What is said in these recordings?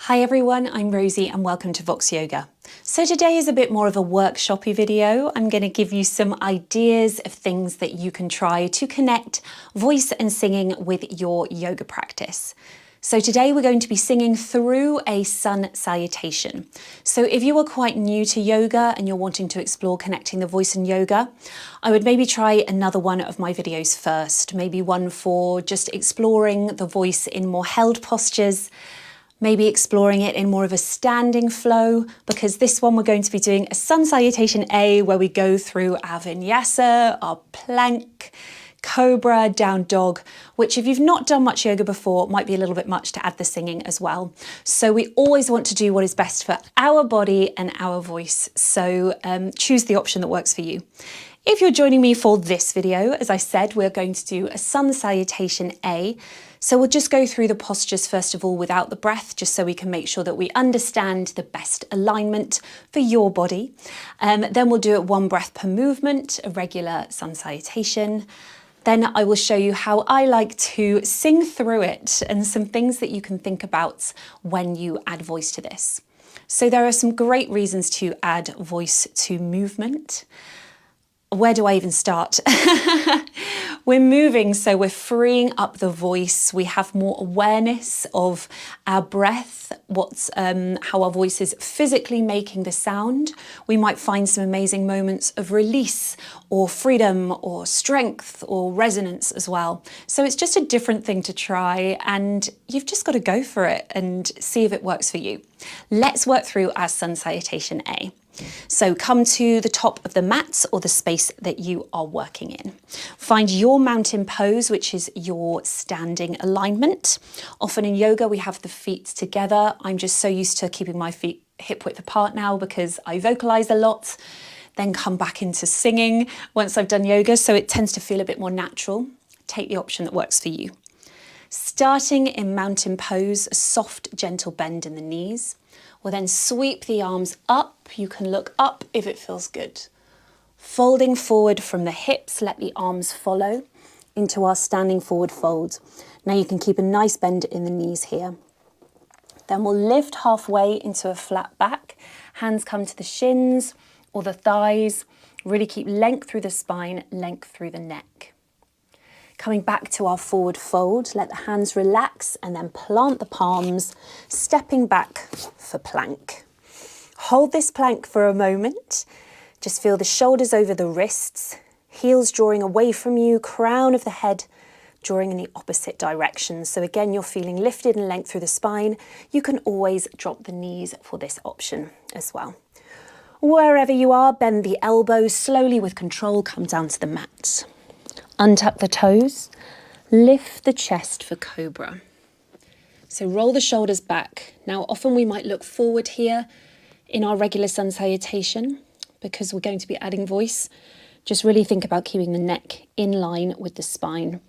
Hi everyone, I'm Rosie and welcome to Vox Yoga. So today is a bit more of a workshopy video. I'm going to give you some ideas of things that you can try to connect voice and singing with your yoga practice. So today we're going to be singing through a sun salutation. So if you are quite new to yoga and you're wanting to explore connecting the voice and yoga, I would maybe try another one of my videos first, maybe one for just exploring the voice in more held postures, maybe exploring it in more of a standing flow, because this one we're going to be doing a sun salutation A where we go through our vinyasa, our plank, cobra, down dog, which if you've not done much yoga before might be a little bit much to add the singing as well. So we always want to do what is best for our body and our voice. So choose the option that works for you. If you're joining me for this video, as I said, we're going to do a sun salutation A. So we'll just go through the postures first of all without the breath, just so we can make sure that we understand the best alignment for your body. Then we'll do it one breath per movement, a regular sun salutation. Then I will show you how I like to sing through it and some things that you can think about when you add voice to this. So there are some great reasons to add voice to movement. Where do I even start? We're moving, so we're freeing up the voice. We have more awareness of our breath, how our voice is physically making the sound. We might find some amazing moments of release or freedom or strength or resonance as well. So it's just a different thing to try, and you've just got to go for it and see if it works for you. Let's work through our sun salutation A. So come to the top of the mat or the space that you are working in. Find your mountain pose, which is your standing alignment. Often in yoga, we have the feet together. I'm just so used to keeping my feet hip width apart now because I vocalize a lot, then come back into singing once I've done yoga. So it tends to feel a bit more natural. Take the option that works for you. Starting in mountain pose, a soft, gentle bend in the knees. We'll then sweep the arms up. You can look up if it feels good. Folding forward from the hips, let the arms follow into our standing forward fold. Now you can keep a nice bend in the knees here. Then we'll lift halfway into a flat back. Hands come to the shins or the thighs. Really keep length through the spine, length through the neck. Coming back to our forward fold, let the hands relax and then plant the palms, stepping back for plank. Hold this plank for a moment. Just feel the shoulders over the wrists, heels drawing away from you, crown of the head drawing in the opposite direction. So again, you're feeling lifted and length through the spine. You can always drop the knees for this option as well. Wherever you are, bend the elbows, slowly with control, come down to the mat. Untuck the toes, lift the chest for cobra. So roll the shoulders back. Now often we might look forward here in our regular sun salutation because we're going to be adding voice. Just really think about keeping the neck in line with the spine.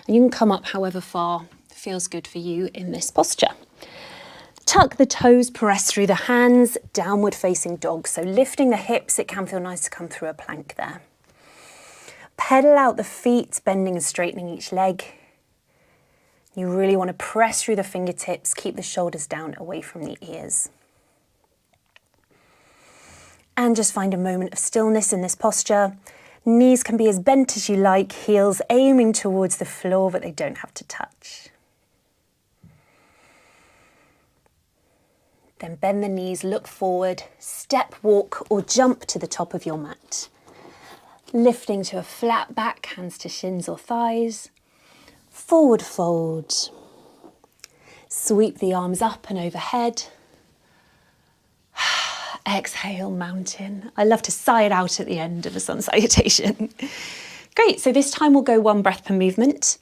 And you can come up however far feels good for you in this posture. Tuck the toes, press through the hands, downward facing dog. So lifting the hips, it can feel nice to come through a plank there. Pedal out the feet, bending and straightening each leg. You really want to press through the fingertips, keep the shoulders down away from the ears. And just find a moment of stillness in this posture. Knees can be as bent as you like, heels aiming towards the floor, but they don't have to touch. Then bend the knees, look forward, step, walk, or jump to the top of your mat. Lifting to a flat back, hands to shins or thighs. Forward fold. Sweep the arms up and overhead. Exhale, mountain. I love to sigh it out at the end of a sun salutation. Great, so this time we'll go one breath per movement.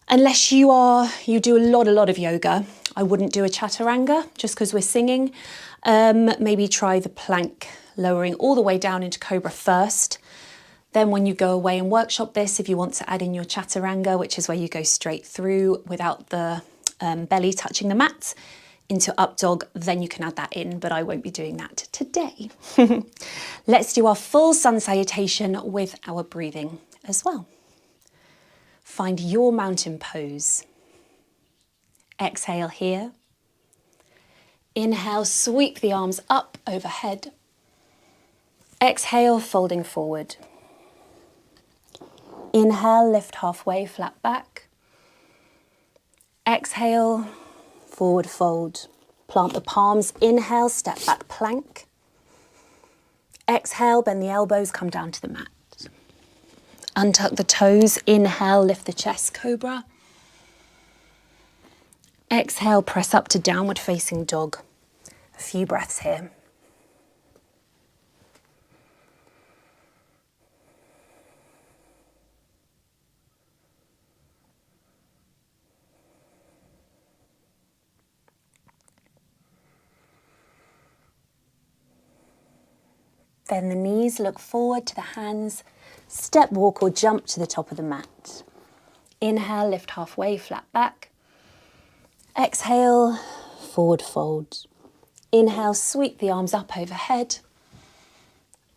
Unless you do a lot of yoga, I wouldn't do a chaturanga just because we're singing. Maybe try the plank, lowering all the way down into cobra first. Then when you go away and workshop this, if you want to add in your chaturanga, which is where you go straight through without the belly touching the mat, into up dog, then you can add that in, but I won't be doing that today. Let's do our full sun salutation with our breathing as well. Find your mountain pose. Exhale here. Inhale, sweep the arms up overhead. Exhale, folding forward. Inhale, lift halfway, flat back. Exhale, forward fold. Plant the palms. Inhale, step back, plank. Exhale, bend the elbows, come down to the mat. Untuck the toes. Inhale, lift the chest, cobra. Exhale, press up to downward facing dog. A few breaths here. Bend the knees, look forward to the hands. Step, walk or jump to the top of the mat. Inhale, lift halfway, flat back. Exhale, forward fold. Inhale, sweep the arms up overhead.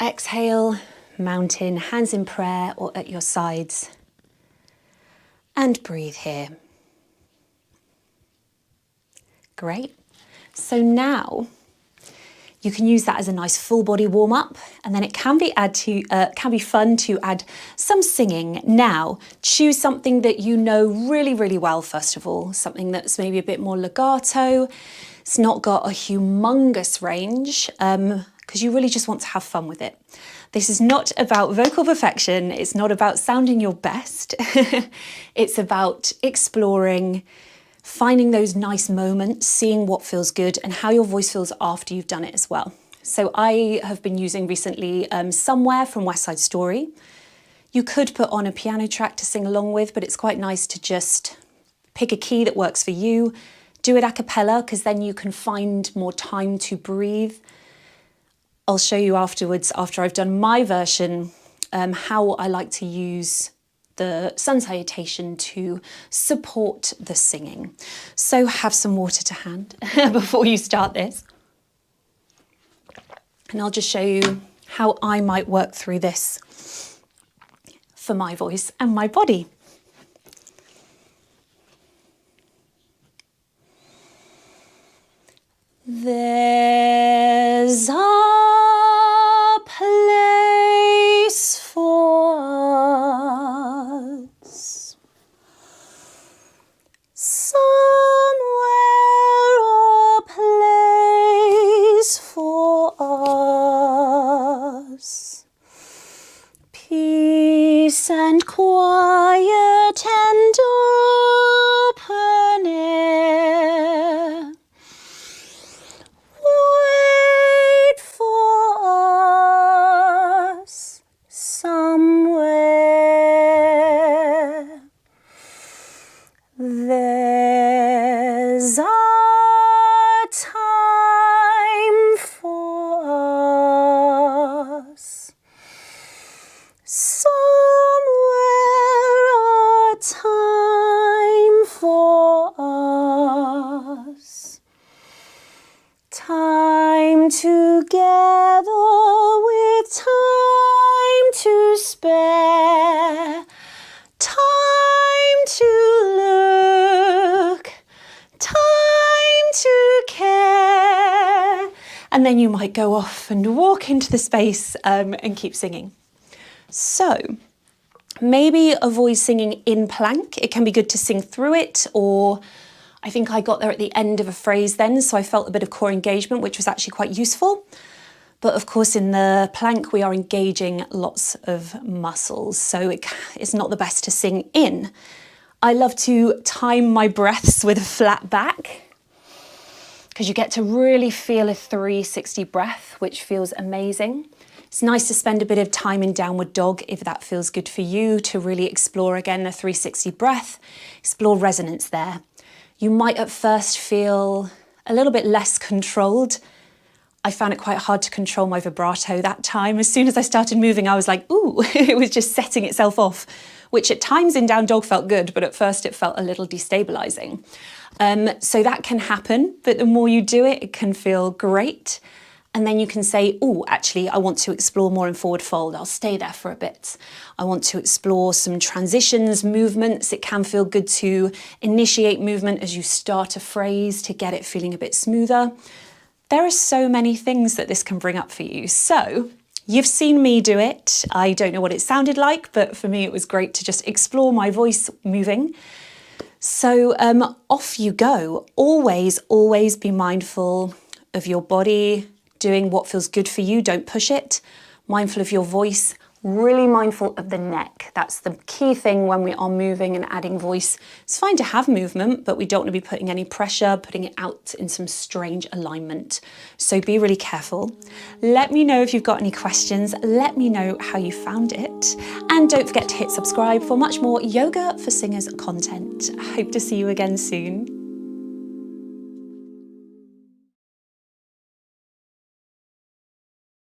Exhale, mountain, hands in prayer or at your sides. And breathe here. Great. So now you can use that as a nice full body warm up, and then it can be fun to add some singing. Now, choose something that you know really, really well, first of all, something that's maybe a bit more legato. It's not got a humongous range, because you really just want to have fun with it. This is not about vocal perfection. It's not about sounding your best. It's about exploring, finding those nice moments, seeing what feels good and how your voice feels after you've done it as well. So I have been using recently Somewhere from West Side Story. You could put on a piano track to sing along with, but it's quite nice to just pick a key that works for you. Do it a cappella, because then you can find more time to breathe. I'll show you afterwards, after I've done my version, how I like to use the sun salutation to support the singing. So have some water to hand before you start this. And I'll just show you how I might work through this for my voice and my body. There's a place for us, somewhere a place for us, peace and quiet and open air. Wait for us somewhere. There's a time for us. Somewhere a time for us. Time together with time to spare, time to look, time to care. And then you might go off and walk into the space and keep singing. So maybe avoid singing in plank. It can be good to sing through it, or I think I got there at the end of a phrase then, so I felt a bit of core engagement, which was actually quite useful. But of course, in the plank, we are engaging lots of muscles, so it's not the best to sing in. I love to time my breaths with a flat back, because you get to really feel a 360 breath, which feels amazing. It's nice to spend a bit of time in downward dog if that feels good for you, to really explore again the 360 breath, explore resonance there. You might at first feel a little bit less controlled. I found it quite hard to control my vibrato that time. As soon as I started moving, I was like, ooh, it was just setting itself off, which at times in down dog felt good, but at first it felt a little destabilizing. So that can happen, but the more you do it, it can feel great. And then you can say, oh, actually, I want to explore more in forward fold. I'll stay there for a bit. I want to explore some transitions, movements. It can feel good to initiate movement as you start a phrase to get it feeling a bit smoother. There are so many things that this can bring up for you. So you've seen me do it. I don't know what it sounded like, but for me it was great to just explore my voice moving. So off you go. Always, always be mindful of your body, doing what feels good for you. Don't push it. Mindful of your voice. Really mindful of the neck. That's the key thing when we are moving and adding voice. It's fine to have movement, but we don't want to be putting any pressure, putting it out in some strange alignment. So be really careful. Let me know if you've got any questions. Let me know how you found it. And don't forget to hit subscribe for much more Yoga for Singers content. I hope to see you again soon.